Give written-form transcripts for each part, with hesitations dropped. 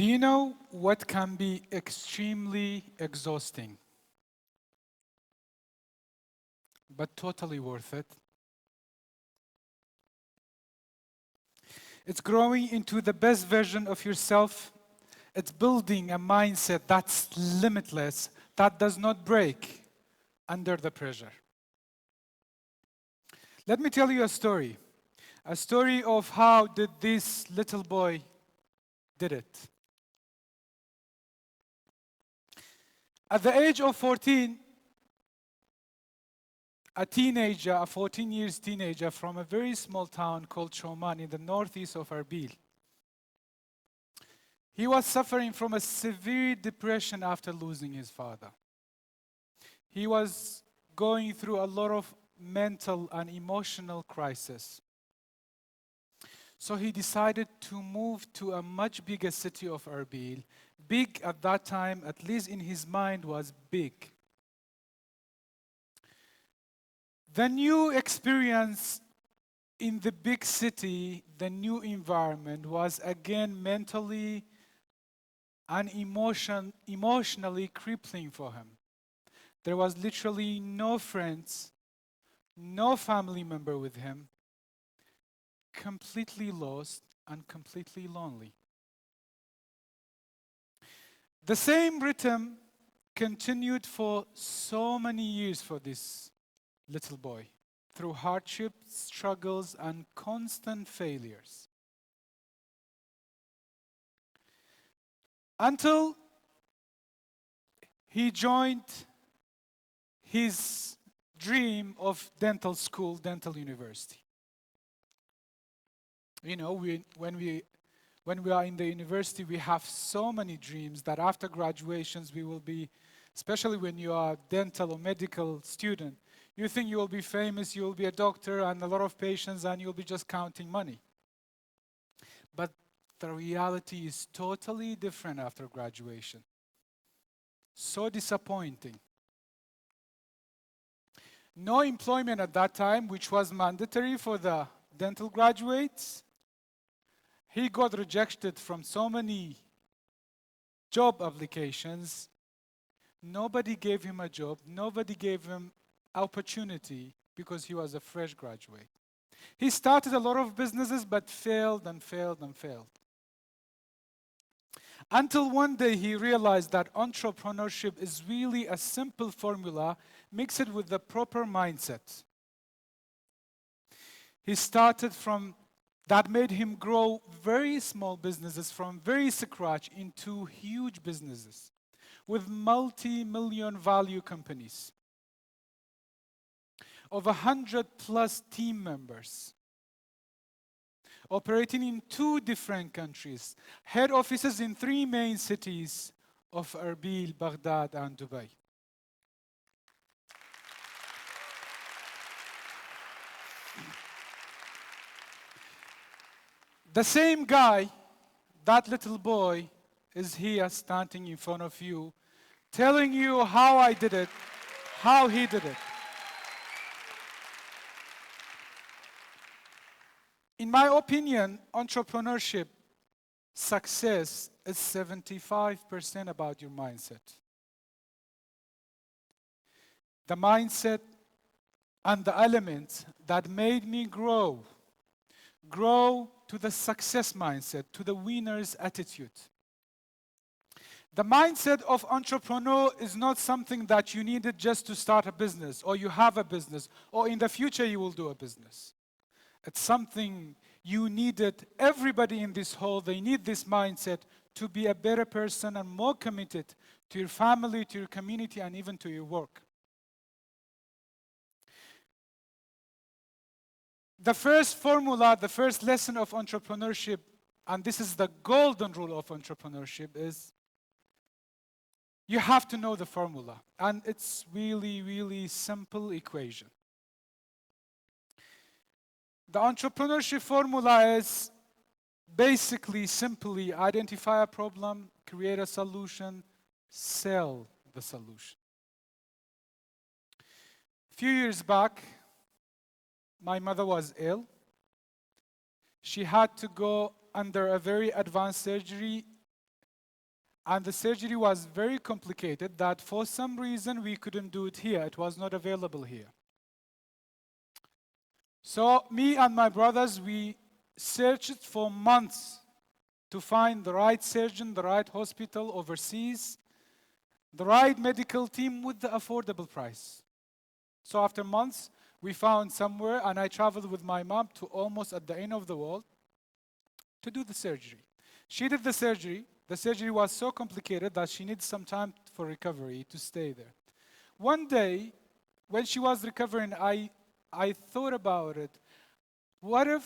you know what can be extremely exhausting, but totally worth it? It's growing into the best version of yourself. It's building a mindset that's limitless, that does not break under the pressure. Let me tell you a story of how did this little boy did it. At the age of 14, a 14 years teenager from a very small town called Shoman in the northeast of Erbil. He was suffering from a severe depression after losing his father. He was going through a lot of mental and emotional crisis. So he decided to move to a much bigger city of Erbil. Big at that time, at least in his mind, was big. The new experience in the big city, the new environment, was again mentally and emotionally crippling for him. There was literally no friends, no family member with him, completely lost and completely lonely. The same rhythm continued for so many years for this little boy, through hardships, struggles, and constant failures. Until he joined his dream of dental school, dental university. You know, when we are in the university, we have so many dreams that after graduations we will be, especially when you are a dental or medical student, you think you will be famous, you will be a doctor and a lot of patients, and you'll be just counting money. But the reality is totally different after graduation. So disappointing. No employment at that time, which was mandatory for the dental graduates. He got rejected from so many job applications. Nobody gave him a job. Nobody gave him opportunity because he was a fresh graduate. He started a lot of businesses but failed and failed and failed. Until one day he realized that entrepreneurship is really a simple formula mixed with the proper mindset. He started from that made him grow very small businesses from very scratch into huge businesses with multi-million value companies of 100+ team members, operating in 2 different countries, head offices in 3 main cities of Erbil, Baghdad, and Dubai. The same guy, that little boy, is here standing in front of you, telling you how I did it, how he did it. In my opinion, entrepreneurship success is 75% about your mindset. The mindset and the elements that made me grow to the success mindset, to the winner's attitude. The mindset of entrepreneur is not something that you needed just to start a business, or you have a business, or in the future you will do a business. It's something you needed. Everybody in this hall, they need this mindset to be a better person and more committed to your family, to your community, and even to your work. The first formula, the first lesson of entrepreneurship, and this is the golden rule of entrepreneurship, is you have to know the formula. And it's really, really simple equation. The entrepreneurship formula is basically simply identify a problem, create a solution, sell the solution. A few years back, my mother was ill. She had to go under a very advanced surgery And the surgery was very complicated that for some reason we couldn't do it here. It was not available here. So me and my brothers, we searched for months to find the right surgeon, the right hospital overseas, the right medical team with the affordable price. So after months, we found somewhere, and I traveled with my mom to almost at the end of the world to do the surgery. She did the surgery. The surgery was so complicated that she needed some time for recovery to stay there. One day, when she was recovering, I thought about it. What if,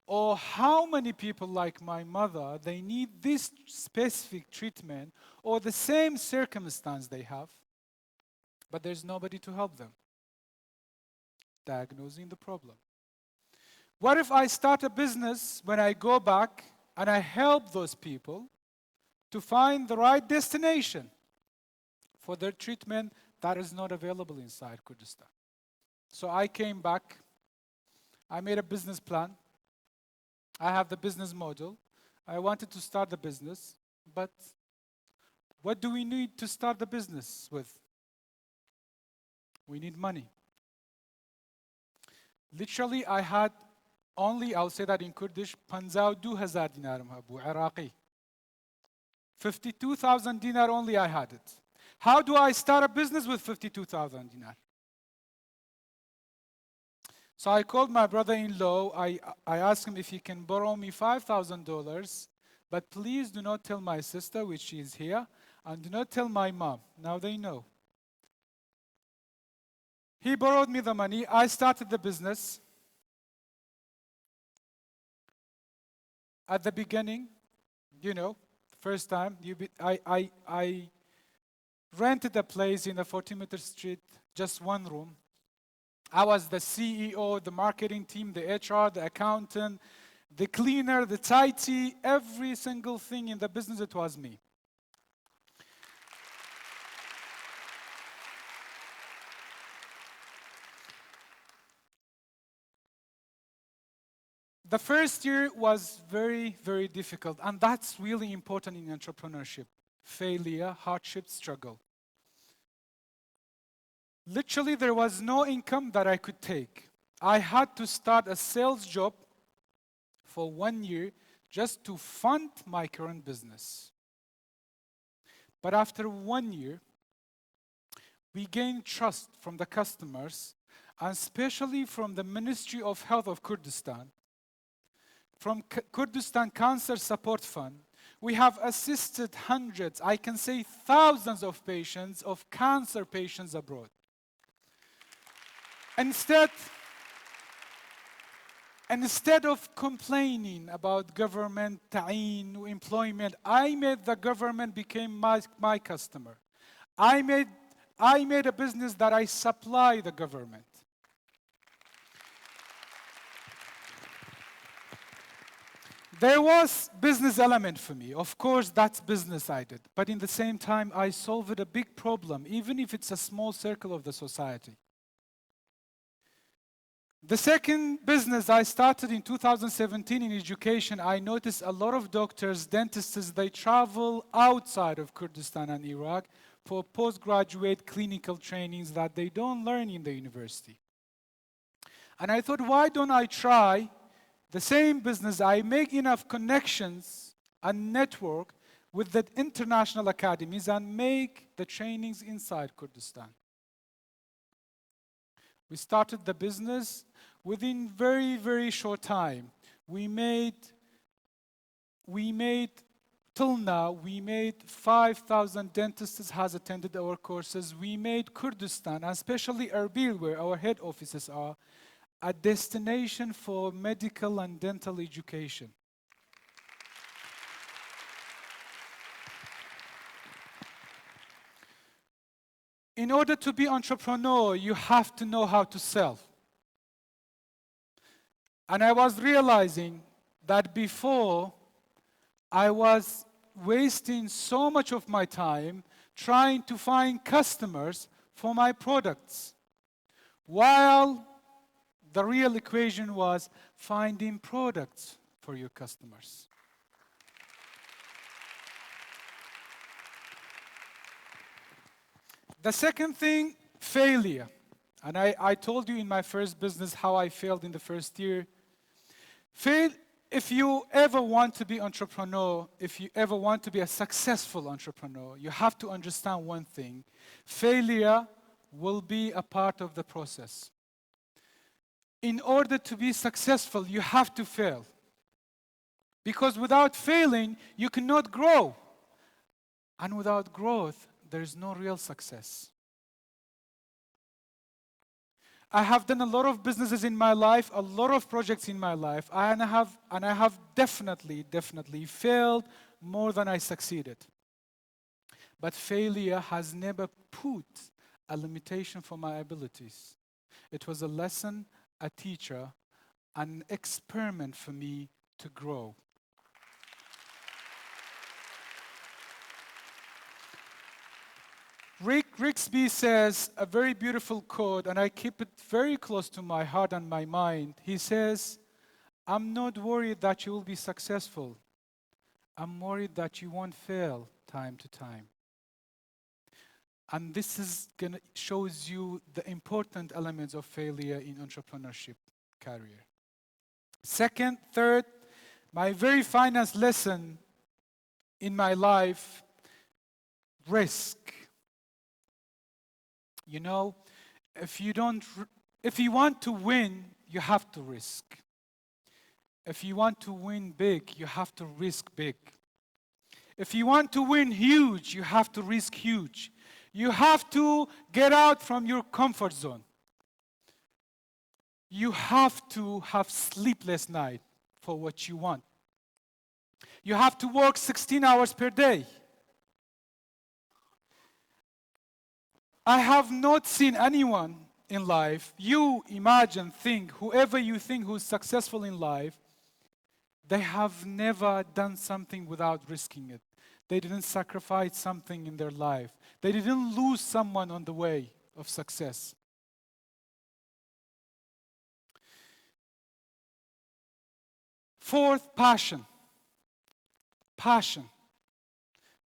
or how many people like my mother, they need this specific treatment or the same circumstance they have, but there's nobody to help them? Diagnosing the problem. What if I start a business when I go back and I help those people to find the right destination for their treatment that is not available inside Kurdistan? So I came back, I made a business plan, I have the business model, I wanted to start the business, but what do we need to start the business with? We need money. Literally, I had only, I'll say that in Kurdish, 52,000 dinar bu Iraqi. 52,000 dinar only I had it. How do I start a business with 52,000 dinar? So I called my brother-in-law. I asked him if he can borrow me $5,000, but please do not tell my sister, which she is here, and do not tell my mom. Now they know. He borrowed me the money. I started the business. At the beginning, first time, I rented a place in a 40-meter street, just one room. I was the CEO, the marketing team, the HR, the accountant, the cleaner, the tidy, every single thing in the business, it was me. The first year was very, very difficult, and that's really important in entrepreneurship. Failure, hardship, struggle. Literally, there was no income that I could take. I had to start a sales job for 1 year just to fund my current business. But after 1 year, we gained trust from the customers, and especially from the Ministry of Health of Kurdistan, from Kurdistan Cancer Support Fund. We have assisted hundreds, I can say thousands of patients, of cancer patients abroad. Instead of complaining about government, ta'een, employment, I made the government became my customer. I made a business that I supply the government. There was business element for me. Of course, that's business I did. But in the same time, I solved a big problem, even if it's a small circle of the society. The second business I started in 2017 in education, I noticed a lot of doctors, dentists, they travel outside of Kurdistan and Iraq for postgraduate clinical trainings that they don't learn in the university. And I thought, why don't I try the same business? I make enough connections and network with the international academies and make the trainings inside Kurdistan. We started the business. Within very, very short time, we made till now, we made 5,000 dentists has attended our courses. We made Kurdistan, and especially Erbil, where our head offices are, a destination for medical and dental education. In order to be entrepreneur, you have to know how to sell. And I was realizing that before, I was wasting so much of my time trying to find customers for my products, while the real equation was finding products for your customers. The second thing, failure. And I told you in my first business how I failed in the first year. If you ever want to be entrepreneur, if you ever want to be a successful entrepreneur, you have to understand one thing. Failure will be a part of the process. In order to be successful, you have to fail. Because without failing, you cannot grow. And without growth, there is no real success. I have done a lot of businesses in my life, a lot of projects in my life, and I have definitely failed more than I succeeded. But failure has never put a limitation for my abilities. It was a lesson, a teacher, an experiment for me to grow. Rick Rixby says a very beautiful quote, and I keep it very close to my heart and my mind. He says, "I'm not worried that you will be successful. I'm worried that you won't fail time to time." And this is shows you the important elements of failure in entrepreneurship career. Second, third, my very finest lesson in my life, risk. You know, if you want to win, you have to risk. If you want to win big, you have to risk big. If you want to win huge, you have to risk huge. You have to get out from your comfort zone. You have to have sleepless nights for what you want. You have to work 16 hours per day. I have not seen anyone in life, you imagine, think, whoever you think who's successful in life, they have never done something without risking it. They didn't sacrifice something in their life. They didn't lose someone on the way of success. Fourth, passion. Passion.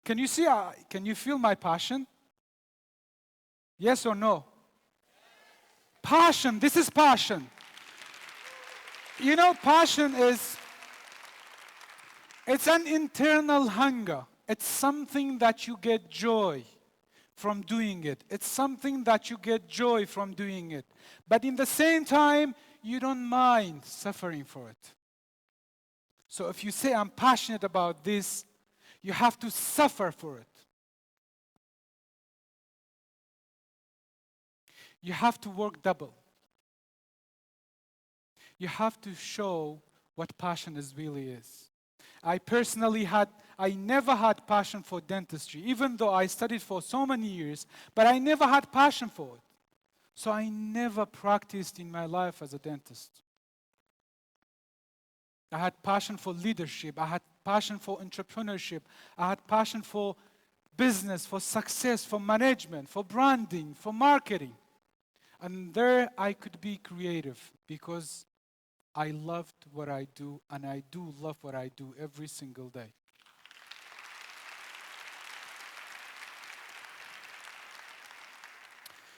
Can you feel my passion? Yes or no? Passion, this is passion. You know, passion it's an internal hunger. It's something that you get joy from doing it. It's something that you get joy from doing it. But in the same time, you don't mind suffering for it. So if you say, I'm passionate about this, you have to suffer for it. You have to work double. You have to show what passion really is. I never had passion for dentistry, even though I studied for so many years, but I never had passion for it. So I never practiced in my life as a dentist. I had passion for leadership. I had passion for entrepreneurship. I had passion for business, for success, for management, for branding, for marketing. And there I could be creative because I loved what I do, and I do love what I do every single day.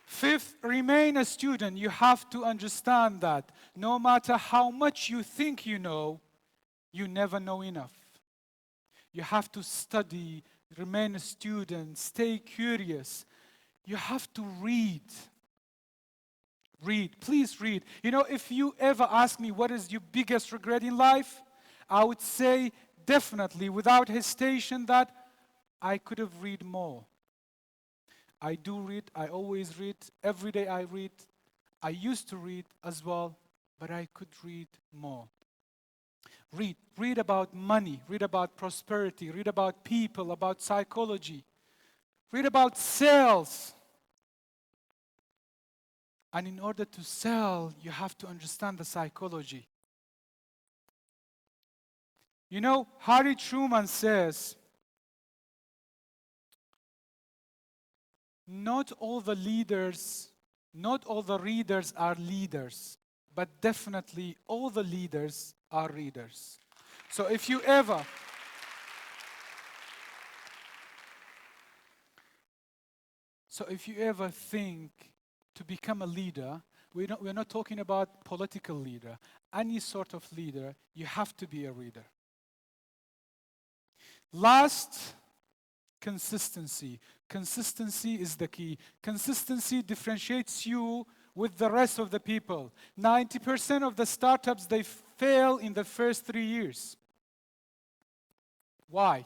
Fifth, remain a student. You have to understand that no matter how much you think you know, you never know enough. You have to study, remain a student, stay curious. You have to read. Read, please read. You know, if you ever ask me what is your biggest regret in life, I would say definitely, without hesitation, that I could have read more. I do read, I always read, every day I read. I used to read as well, but I could read more. Read about money, read about prosperity, read about people, about psychology, read about sales. And in order to sell, you have to understand the psychology. You know, Harry Truman says, not all the readers are leaders, but definitely all the leaders are readers. So if you So if you ever think to become a leader, we're not talking about political leader. Any sort of leader, you have to be a reader. Last, consistency. Consistency is the key. Consistency differentiates you with the rest of the people. 90% of the startups, they fail in the first 3 years. Why?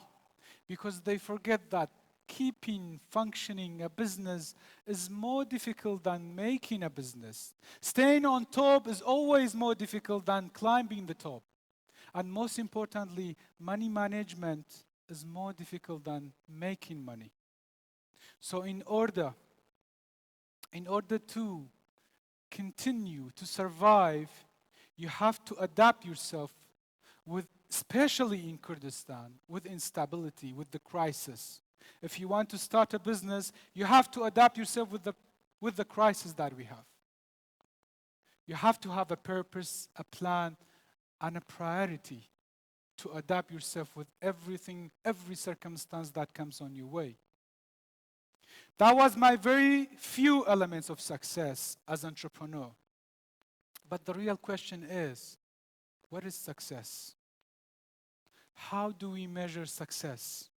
Because they forget that keeping functioning a business is more difficult than making a business. Staying on top is always more difficult than climbing the top. And most importantly, money management is more difficult than making money. So in order to continue to survive, you have to adapt yourself with, especially in Kurdistan, with instability, with the crisis. If you want to start a business, you have to adapt yourself with the crisis that we have. You have to have a purpose, a plan, and a priority to adapt yourself with everything, every circumstance that comes on your way. That was my very few elements of success as entrepreneur. But the real question is, what is success? How do we measure success?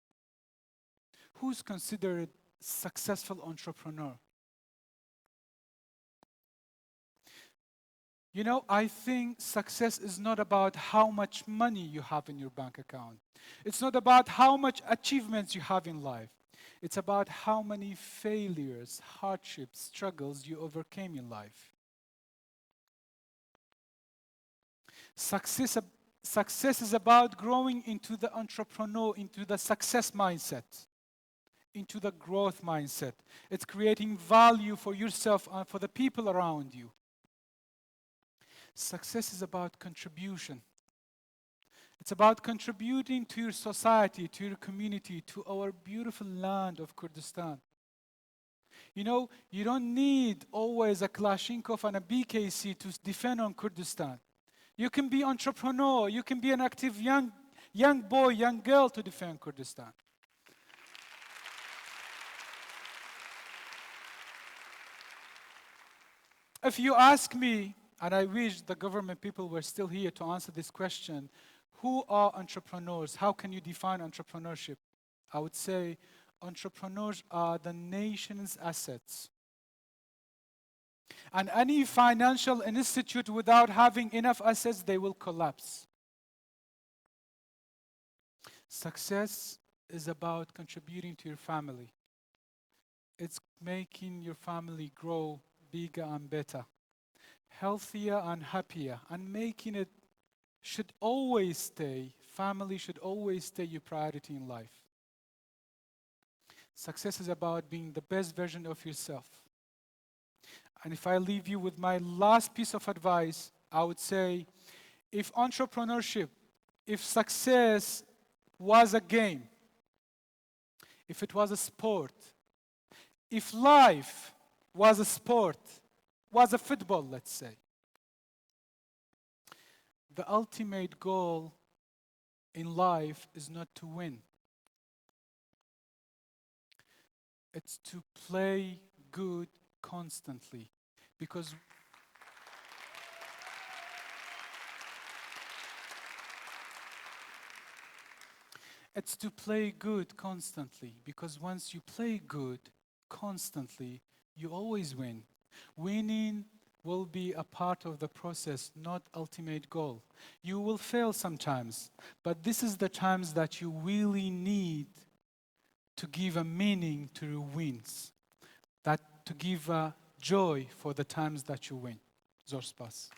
Who's considered successful entrepreneur? You know, I think success is not about how much money you have in your bank account. It's not about how much achievements you have in life. It's about how many failures, hardships, struggles you overcame in life. Success is about growing into the entrepreneur, into the success mindset, into the growth mindset. It's creating value for yourself and for the people around you. Success is about contribution. It's about contributing to your society, to your community, to our beautiful land of Kurdistan. You know, you don't need always a Kalashnikov and a BKC to defend on Kurdistan. You can be entrepreneur, you can be an active young boy, young girl to defend Kurdistan. If you ask me, and I wish the government people were still here to answer this question, who are entrepreneurs? How can you define entrepreneurship? I would say entrepreneurs are the nation's assets. And any financial institute without having enough assets, they will collapse. Success is about contributing to your family. It's making your family grow bigger and better, healthier and happier, and making it should always stay, family should always stay your priority in life. Success is about being the best version of yourself. And if I leave you with my last piece of advice, I would say, if entrepreneurship, if success was a game, if it was a sport, if life was a sport, was a football, let's say, the ultimate goal in life is not to win. It's to play good constantly. Because it's to play good constantly. Because once you play good constantly, you always win. Winning will be a part of the process, not ultimate goal. You will fail sometimes, but this is the times that you really need to give a meaning to your wins, that to give a joy for the times that you win. Zor spas.